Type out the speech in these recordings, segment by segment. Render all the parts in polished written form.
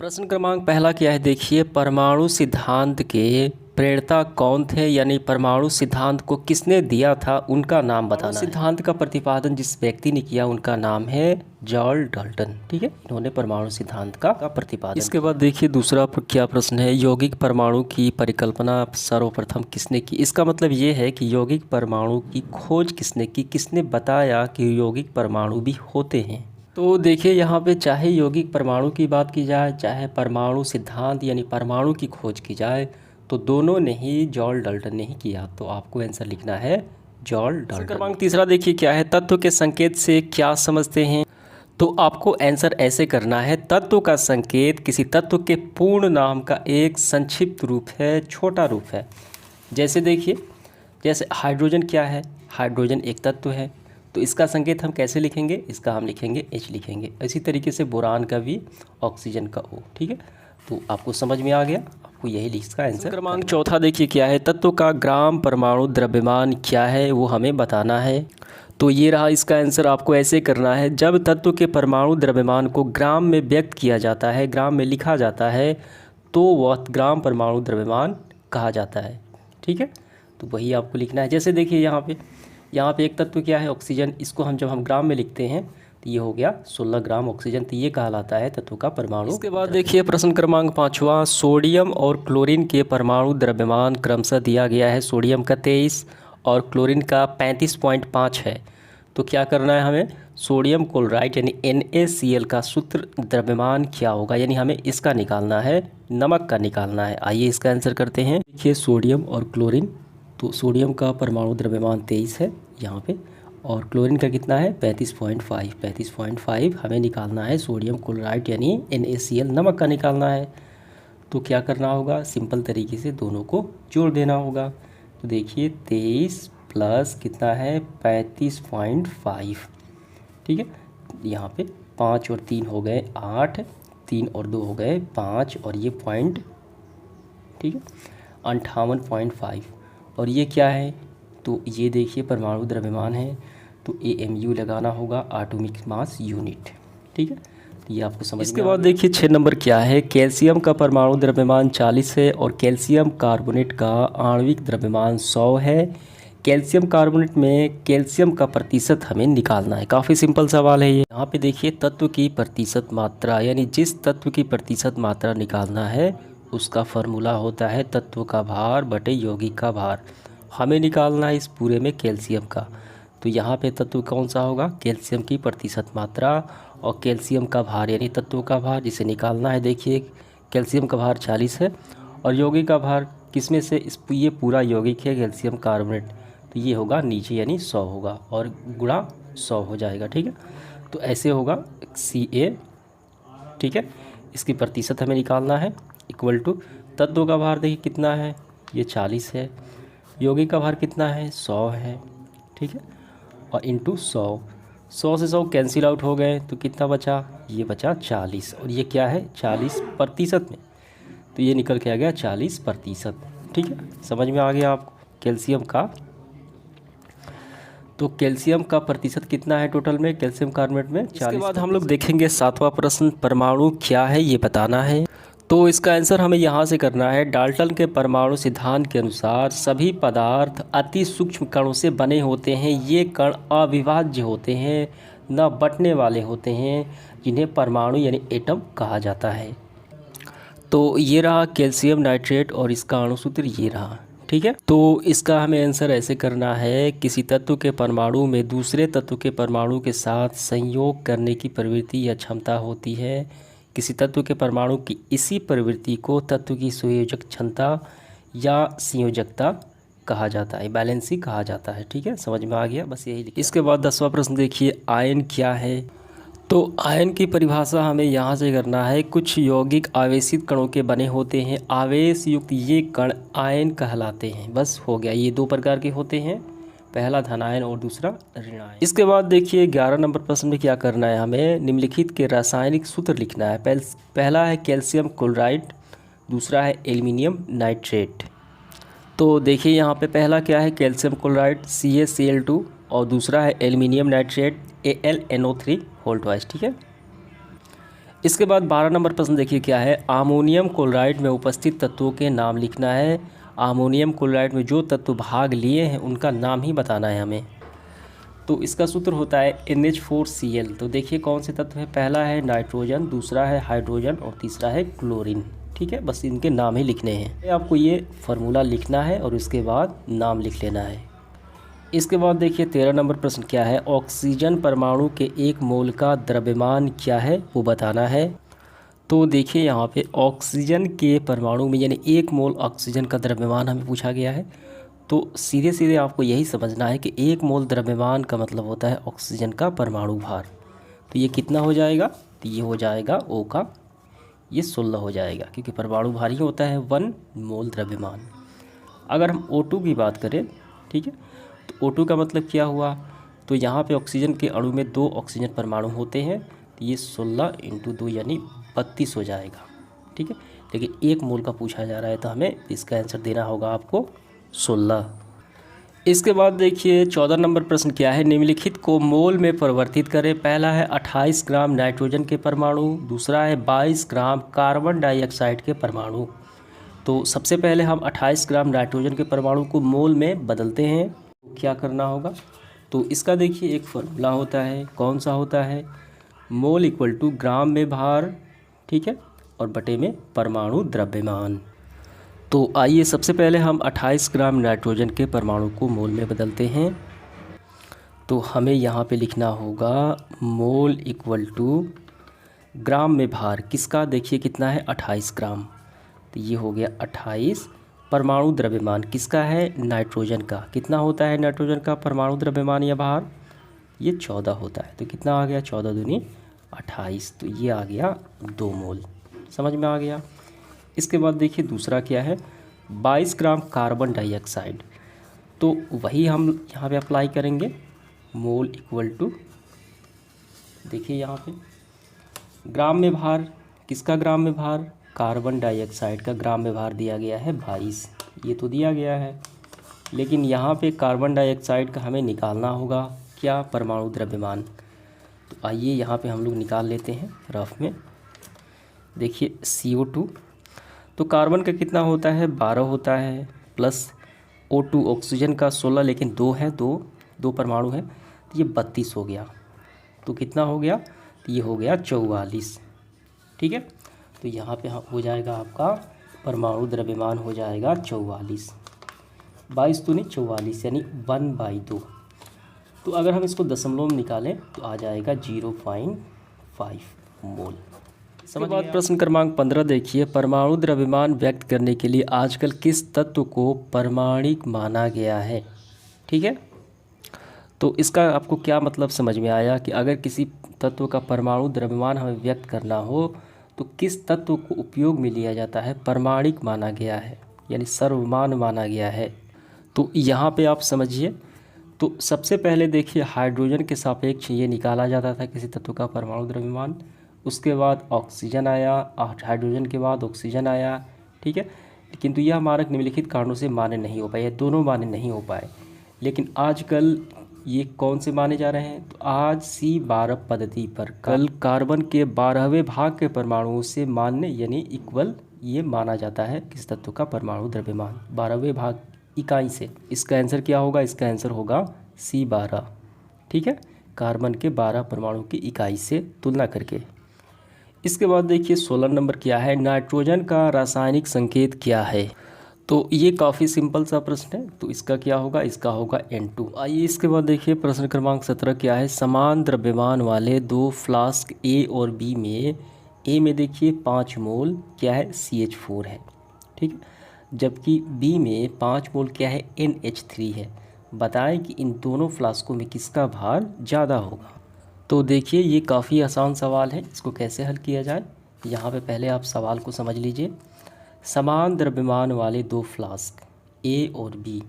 प्रश्न क्रमांक पहला क्या है, देखिए परमाणु सिद्धांत के प्रणेता कौन थे, यानी परमाणु सिद्धांत को किसने दिया था उनका नाम बताना है। सिद्धांत का प्रतिपादन जिस व्यक्ति ने किया उनका नाम है जॉर्ज डाल्टन। ठीक है, इन्होंने परमाणु सिद्धांत का प्रतिपादन। इसके बाद देखिए दूसरा क्या प्रश्न है, यौगिक परमाणु की परिकल्पना सर्वप्रथम किसने की। इसका मतलब ये है कि यौगिक परमाणु की खोज किसने की, किसने बताया कि यौगिक परमाणु भी होते हैं। तो देखिए यहाँ पे चाहे यौगिक परमाणु की बात की जाए, चाहे परमाणु सिद्धांत यानी परमाणु की खोज की जाए, तो दोनों ने ही जॉर्ज डाल्टन ने ही किया। तो आपको आंसर लिखना है जॉर्ज डाल्टन। क्रमांक तीसरा देखिए क्या है, तत्व के संकेत से क्या समझते हैं। तो आपको आंसर ऐसे करना है, तत्व का संकेत किसी तत्व के पूर्ण नाम का एक संक्षिप्त रूप है, छोटा रूप है। जैसे देखिए, जैसे हाइड्रोजन क्या है, हाइड्रोजन एक तत्व है, तो इसका संकेत हम कैसे लिखेंगे, इसका हम लिखेंगे H लिखेंगे। इसी तरीके से बोरान का भी, ऑक्सीजन का O। ठीक है, तो आपको समझ में आ गया, आपको यही इसका आंसर। क्रमांक चौथा देखिए क्या है, तत्व का ग्राम परमाणु द्रव्यमान क्या है वो हमें बताना है। तो ये रहा इसका आंसर। आपको ऐसे करना है, जब तत्व के परमाणु द्रव्यमान को ग्राम में व्यक्त किया जाता है, ग्राम में लिखा जाता है, तो वह ग्राम परमाणु द्रव्यमान कहा जाता है। ठीक है, तो वही आपको लिखना है। जैसे देखिए यहाँ पे एक तत्व क्या है, ऑक्सीजन। इसको जब हम ग्राम में लिखते हैं तो ये हो गया 16 ग्राम ऑक्सीजन, तो ये कहलाता है तत्व का परमाणु। इसके बाद देखिए प्रश्न क्रमांक पाँचवा, सोडियम और क्लोरीन के परमाणु द्रव्यमान क्रमशः दिया गया है। सोडियम का 23 और क्लोरीन का 35.5 है। तो क्या करना है हमें, सोडियम क्लोराइड यानी NaCl का सूत्र द्रव्यमान क्या होगा, यानी हमें इसका निकालना है, नमक का निकालना है। आइए इसका आंसर करते हैं। देखिए सोडियम और क्लोरीन, तो सोडियम का परमाणु द्रव्यमान 23 है यहाँ पे, और क्लोरीन का कितना है 35.5 हमें निकालना है सोडियम क्लोराइड यानी NaCl, नमक का निकालना है। तो क्या करना होगा, सिंपल तरीके से दोनों को जोड़ देना होगा। तो देखिए 23 प्लस कितना है 35.5। ठीक है, यहाँ पे 5 और 3 हो गए 8, 3 और 2 हो गए 5, और ये पॉइंट, ठीक है 58.5। और ये क्या है, तो ये देखिए परमाणु द्रव्यमान है, तो AMU लगाना होगा, एटॉमिक मास यूनिट। ठीक है, तो ये आपको समझ। इसके बाद देखिए 6 नंबर क्या है, कैल्शियम का परमाणु द्रव्यमान 40 है और कैल्शियम कार्बोनेट का आणविक द्रव्यमान 100 है। कैल्शियम कार्बोनेट में कैल्शियम का प्रतिशत हमें निकालना है। काफ़ी सिंपल सवाल है ये। यहाँ पे देखिए तत्व की प्रतिशत मात्रा, यानी जिस तत्व की प्रतिशत मात्रा निकालना है उसका फॉर्मूला होता है तत्व का भार बटे यौगिक का भार। हमें निकालना है इस पूरे में कैल्शियम का, तो यहाँ पे तत्व कौन सा होगा, कैल्शियम की प्रतिशत मात्रा और कैल्शियम का भार यानी तत्व का भार, जिसे निकालना है। देखिए कैल्शियम का भार 40 है और यौगिक का भार किसमें से, ये पूरा यौगिक है कैल्शियम कार्बोनेट, तो ये होगा नीचे यानी 100 होगा और गुणा 100 हो जाएगा। ठीक है, तो ऐसे होगा Ca। ठीक है, इसकी प्रतिशत हमें निकालना है, इक्वल टू तत्व का भार देखिए कितना है, ये 40 है, यौगिक का भार कितना है 100 है। ठीक है, और इंटू 100 से 100 कैंसिल आउट हो गए, तो कितना बचा, ये बचा 40, और ये क्या है 40% में, तो ये निकल के आ गया 40%। ठीक है, समझ में आ गया आपको कैल्शियम का। तो कैल्शियम का प्रतिशत कितना है टोटल में कैल्शियम कार्बोनेट में 40। इसके बाद हम लोग देखेंगे 7वां प्रश्न, परमाणु क्या है ये बताना है। तो इसका आंसर हमें यहाँ से करना है, डाल्टन के परमाणु सिद्धांत के अनुसार सभी पदार्थ अति सूक्ष्म कणों से बने होते हैं। ये कण अविभाज्य होते हैं, न बंटने वाले होते हैं, जिन्हें परमाणु यानी एटम कहा जाता है। तो ये रहा कैल्शियम नाइट्रेट और इसका अणुसूत्र ये रहा। ठीक है, तो इसका हमें आंसर ऐसे करना है, किसी तत्व के परमाणु में दूसरे तत्व के परमाणु के साथ संयोग करने की प्रवृत्ति या क्षमता होती है। किसी तत्व के परमाणु की इसी प्रवृत्ति को तत्व की संयोजक क्षमता या संयोजकता कहा जाता है, बैलेंसी कहा जाता है। ठीक है, समझ में आ गया, बस यही। इसके बाद 10वां प्रश्न देखिए, आयन क्या है। तो आयन की परिभाषा हमें यहाँ से करना है, कुछ यौगिक आवेशित कणों के बने होते हैं, आवेश युक्त ये कण आयन कहलाते हैं। बस हो गया, ये 2 प्रकार के होते हैं, पहला धनायन और दूसरा ऋणायन। इसके बाद देखिए 11 नंबर प्रश्न में क्या करना है, हमें निम्नलिखित के रासायनिक सूत्र लिखना है। पहला है कैल्शियम क्लोराइड, दूसरा है एल्युमिनियम नाइट्रेट। तो देखिए यहाँ पे पहला क्या है कैल्शियम क्लोराइड CaCl2 और दूसरा है aluminium nitrate AlNO3 Holt wise. ठीक है, इसके बाद 12 नंबर प्रश्न देखिए क्या है, अमोनियम क्लोराइड में उपस्थित तत्वों के नाम लिखना है। अमोनियम क्लोराइड में जो तत्व भाग लिए हैं उनका नाम ही बताना है हमें। तो इसका सूत्र होता है NH4Cl। तो देखिए कौन से तत्व है, पहला है नाइट्रोजन, दूसरा है हाइड्रोजन और तीसरा है क्लोरीन। ठीक है, बस इनके नाम ही लिखने हैं। आपको ये फार्मूला लिखना है और उसके बाद नाम लिख लेना है। इसके बाद देखिए 13 नंबर प्रश्न क्या है, ऑक्सीजन परमाणु के 1 मोल का द्रव्यमान क्या है वो बताना है। तो देखिए यहाँ पे ऑक्सीजन के परमाणु में यानी 1 मोल ऑक्सीजन का द्रव्यमान हमें पूछा गया है। तो सीधे सीधे आपको यही समझना है कि 1 मोल द्रव्यमान का मतलब होता है ऑक्सीजन का परमाणु भार। तो ये कितना हो जाएगा, तो ये हो जाएगा O का ये 16 हो जाएगा, क्योंकि परमाणु भार ही होता है 1 मोल द्रव्यमान। अगर हम O2 की बात करें, ठीक है, तो O2 का मतलब क्या हुआ, तो यहाँ पे ऑक्सीजन के अणु में 2 ऑक्सीजन परमाणु होते हैं, तो ये 16 × 2 यानी 32 हो जाएगा। ठीक है, लेकिन 1 मोल का पूछा जा रहा है तो हमें इसका आंसर देना होगा आपको 16। इसके बाद देखिए 14 नंबर प्रश्न क्या है, निम्नलिखित को मोल में परिवर्तित करें। पहला है 28 ग्राम नाइट्रोजन के परमाणु, दूसरा है 22 ग्राम कार्बन डाइऑक्साइड के परमाणु। तो सबसे पहले हम 28 ग्राम नाइट्रोजन के परमाणु को मोल में बदलते हैं। क्या करना होगा, तो इसका देखिए एक फार्मूला होता है, कौन सा होता है, मोल = ग्राम में भार, ठीक है, और बटे में परमाणु द्रव्यमान। तो आइए सबसे पहले हम 28 ग्राम नाइट्रोजन के परमाणु को मोल में बदलते हैं। तो हमें यहाँ पे लिखना होगा मोल = ग्राम में भार किसका, देखिए कितना है 28 ग्राम, तो ये हो गया 28। परमाणु द्रव्यमान किसका है, नाइट्रोजन का, कितना होता है नाइट्रोजन का परमाणु द्रव्यमान या भार, ये 14 होता है। तो कितना आ गया, 14 दूनी 28, तो ये आ गया 2 मोल। समझ में आ गया। इसके बाद देखिए दूसरा क्या है, 22 ग्राम कार्बन डाइऑक्साइड। तो वही हम यहाँ पे अप्लाई करेंगे, मोल = देखिए यहाँ पे ग्राम में भार, किसका ग्राम में भार, कार्बन डाइऑक्साइड का ग्राम में भार दिया गया है 22, ये तो दिया गया है, लेकिन यहाँ पे कार्बन डाइऑक्साइड का हमें निकालना होगा क्या, परमाणु द्रव्यमान। तो आइए यहाँ पे हम लोग निकाल लेते हैं रफ में। देखिए CO2, तो कार्बन का कितना होता है 12 होता है, प्लस O2 ऑक्सीजन का 16, लेकिन 2 है, दो परमाणु है, तो ये 32 हो गया। तो कितना हो गया, तो ये हो गया 44। ठीक है, तो यहाँ पे हो जाएगा आपका परमाणु द्रव्यमान हो जाएगा 44, 22 दूनी 44 यानी 1/2। तो अगर हम इसको दशमलव में निकालें तो आ जाएगा 0.5 मोल। समझ बाद प्रश्न क्रमांक 15 देखिए, परमाणु द्रव्यमान व्यक्त करने के लिए आजकल किस तत्व को परमाणिक माना गया है। ठीक है, तो इसका आपको क्या मतलब समझ में आया कि अगर किसी तत्व का परमाणु द्रव्यमान हमें व्यक्त करना हो तो किस तत्व को उपयोग में लिया जाता है, परमाणिक माना गया है यानी सर्वमान्य माना गया है। तो यहाँ पे आप समझिए, तो सबसे पहले देखिए हाइड्रोजन के सापेक्ष ये निकाला जाता था किसी तत्व का परमाणु द्रव्यमान, उसके बाद ऑक्सीजन आया, हाइड्रोजन के बाद ऑक्सीजन आया। ठीक है, किंतु यह मानक निम्नलिखित कारणों से मान्य नहीं हो पाए, दोनों मान्य नहीं हो पाए। लेकिन आजकल ये कौन से माने जा रहे हैं, तो आज C12 पद्धति पर कल कार्बन के 12वें भाग के परमाणुओं से मान्य यानी इक्वल ये माना जाता है किस तत्व का परमाणु द्रव्यमान 12वें भाग इकाई से। इसका आंसर क्या होगा, इसका आंसर होगा C12। ठीक है, कार्बन के 12 परमाणु की इकाई से तुलना करके। इसके बाद देखिए 16 नंबर क्या है, नाइट्रोजन का रासायनिक संकेत क्या है। तो ये काफ़ी सिंपल सा प्रश्न है, तो इसका क्या होगा, इसका होगा N2। आइए इसके बाद देखिए प्रश्न क्रमांक 17 क्या है, समान द्रव्यमान वाले 2 फ्लास्क A और B में A में देखिए 5 मोल क्या है CH4 है, ठीक है, जबकि B में 5 मोल क्या है NH3 है। बताएं कि इन दोनों फ्लास्कों में किसका भार ज़्यादा होगा। तो देखिए ये काफ़ी आसान सवाल है, इसको कैसे हल किया जाए, यहाँ पे पहले आप सवाल को समझ लीजिए। समान द्रव्यमान वाले 2 फ्लास्क A और B,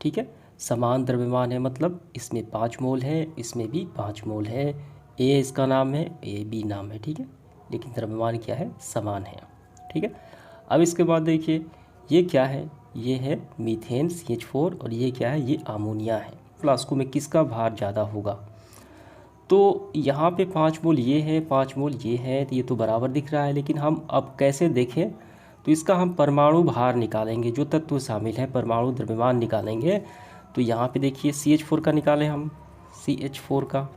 ठीक है, समान द्रव्यमान है मतलब इसमें 5 मोल है, इसमें भी 5 मोल है। A इसका नाम है, AB नाम है, ठीक है, लेकिन द्रव्यमान क्या है, समान है। ठीक है, अब इसके बाद देखिए ये क्या है, ये है मीथेन CH4 और ये क्या है, ये अमोनिया है। फ्लास्कों में किसका भार ज़्यादा होगा। तो यहाँ पे 5 मोल ये है, 5 मोल ये है, तो ये तो बराबर दिख रहा है। लेकिन हम अब कैसे देखें, तो इसका हम परमाणु भार निकालेंगे, जो तत्व शामिल है परमाणु द्रव्यमान निकालेंगे। तो यहाँ पे देखिए CH4 का निकालें हम, CH4 का।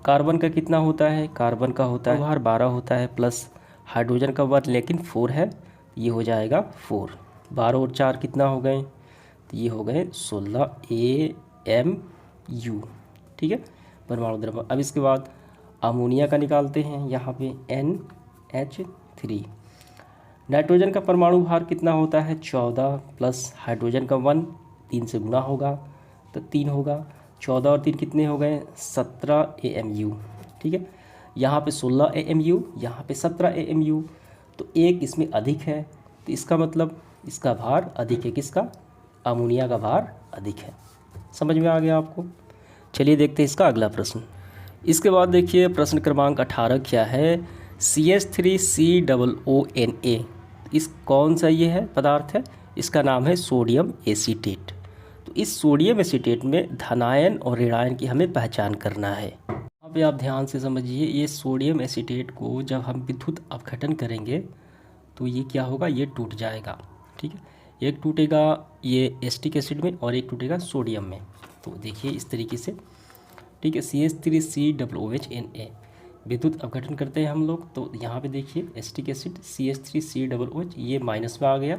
कार्बन का कितना होता है, कार्बन का होता है भार 12 होता है, प्लस हाइड्रोजन का भार लेकिन 4 है, ये हो जाएगा 4। 12 और 4 कितना हो गए, तो ये हो गए 16 AMU, ठीक है, परमाणु द्रव्यमान। अब इसके बाद अमोनिया का निकालते हैं, यहाँ पे NH3। नाइट्रोजन का परमाणु भार कितना होता है, 14, प्लस हाइड्रोजन का 1, 3 से गुना होगा तो 3 होगा। 14 और 3 कितने हो गए, 17 AMU, ठीक है। यहाँ पे 16 AMU, यहाँ पे 17 AMU, तो एक इसमें अधिक है, तो इसका मतलब इसका भार अधिक है, किसका, अमोनिया का भार अधिक है। समझ में आ गया आपको। चलिए देखते हैं इसका अगला प्रश्न। इसके बाद देखिए प्रश्न क्रमांक 18 क्या है, CH3COONA। इस कौन सा ये है पदार्थ है, इसका नाम है सोडियम एसीटेट। तो इस सोडियम एसीटेट में धनायन और ऋणायन की हमें पहचान करना है। यहाँ पे आप ध्यान से समझिए, ये सोडियम एसीटेट को जब हम विद्युत अपघटन करेंगे तो ये क्या होगा, ये टूट जाएगा, ठीक है। एक टूटेगा ये एसिटिक एसिड में और एक टूटेगा सोडियम में। तो देखिए इस तरीके से, ठीक है, CH3COOHNA विद्युत अपघटन करते हैं हम लोग। तो यहाँ पे देखिए एसिटिक एसिड CH3COOH ये माइनस में आ गया,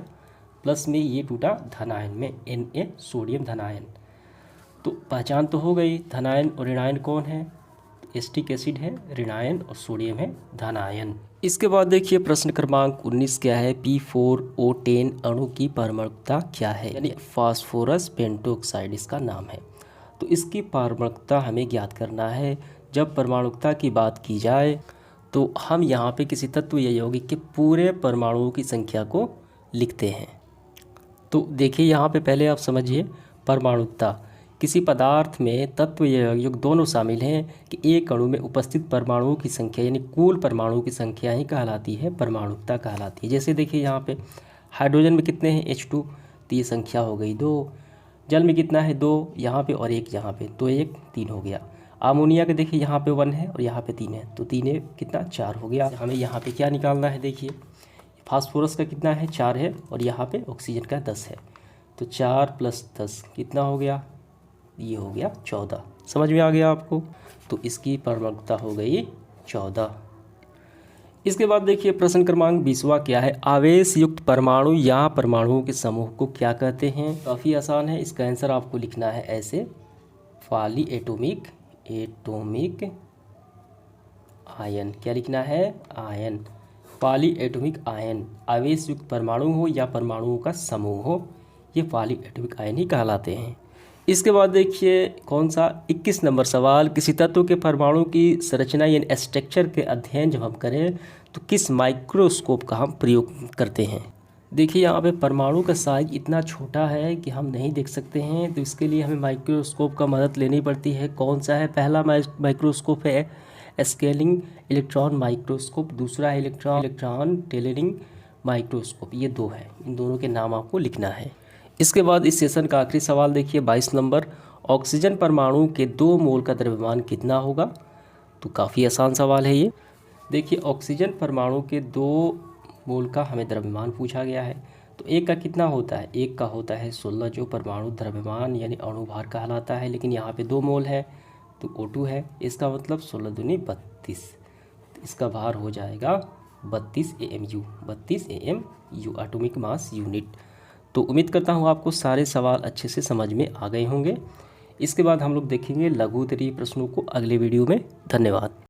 प्लस में ये टूटा धनायन में Na सोडियम धनायन। तो पहचान तो हो गई, धनायन और ऋणायन कौन है, एसिटिक एसिड है ऋणायन और सोडियम है धनायन। इसके बाद देखिए प्रश्न क्रमांक 19 क्या है, P4O10 अणु की परमाणुकता क्या है, यानी फास्फोरस पेंटोक्साइड इसका नाम है। तो इसकी परमाणुकता हमें ज्ञात करना है। जब परमाणुकता की बात की जाए तो हम यहाँ पे किसी तत्व या यौगिक के पूरे परमाणुओं की संख्या को लिखते हैं। तो देखिए यहाँ पे पहले आप समझिए, परमाणुकता किसी पदार्थ में तत्व या यौगिक दोनों शामिल हैं कि एक अणु में उपस्थित परमाणुओं की संख्या यानी कुल परमाणुओं की संख्या ही कहलाती है, परमाणुकता कहलाती है। जैसे देखिए यहाँ पे हाइड्रोजन में कितने हैं, H2, तो ये संख्या हो गई 2। जल में कितना है, 2 यहाँ पे और 1 यहाँ पे, तो 1 3 हो गया। अमोनिया के देखिए यहाँ पे 1 है और यहाँ पे 3 है, तो 3 कितना 4 हो गया। हमें यहाँ पे क्या निकालना है, देखिए फास्फोरस का कितना है 4 है और यहाँ पे ऑक्सीजन का 10 है, तो 4 + 10 कितना हो गया, ये हो गया 14। समझ में आ गया आपको। तो इसकी परमाणुकता हो गई 14। इसके बाद देखिए प्रश्न क्रमांक 20वां क्या है, आवेश युक्त परमाणु या परमाणुओं के समूह को क्या कहते हैं। काफ़ी आसान है, इसका आंसर आपको लिखना है ऐसे, पॉली एटॉमिक आयन। क्या लिखना है, आयन, पॉली एटॉमिक आयन। आवेश युक्त परमाणु हो या परमाणुओं का समूह हो, ये पॉली एटॉमिक आयन ही कहलाते हैं। इसके बाद देखिए कौन सा 21 नंबर सवाल, किसी तत्व के परमाणु की संरचना यानी स्ट्रक्चर के अध्ययन जब हम करें तो किस माइक्रोस्कोप का हम प्रयोग करते हैं। देखिए यहाँ पे परमाणु का साइज इतना छोटा है कि हम नहीं देख सकते हैं, तो इसके लिए हमें माइक्रोस्कोप का मदद लेनी पड़ती है। कौन सा है, पहला माइक्रोस्कोप है स्केलिंग इलेक्ट्रॉन माइक्रोस्कोप, दूसरा है इलेक्ट्रॉन टेलरिंग माइक्रोस्कोप। ये 2 है, इन दोनों के नाम आपको लिखना है। इसके बाद इस सेशन का आखिरी सवाल देखिए 22 नंबर, ऑक्सीजन परमाणु के 2 मोल का द्रव्यमान कितना होगा। तो काफ़ी आसान सवाल है ये। देखिए ऑक्सीजन परमाणु के 2 मोल का हमें द्रव्यमान पूछा गया है। तो एक का कितना होता है, एक का होता है 16, जो परमाणु द्रव्यमान यानी अणुभार कहलाता है, लेकिन यहाँ पे 2 मोल है तो O2 है, इसका मतलब 16 दूनी 32, इसका भार हो जाएगा 32 AMU, 32 AMU atomic mass unit. तो उम्मीद करता हूँ आपको सारे सवाल अच्छे से समझ में आ गए होंगे। इसके बाद हम लोग देखेंगे लघु उत्तरीय प्रश्नों को अगले वीडियो में। धन्यवाद।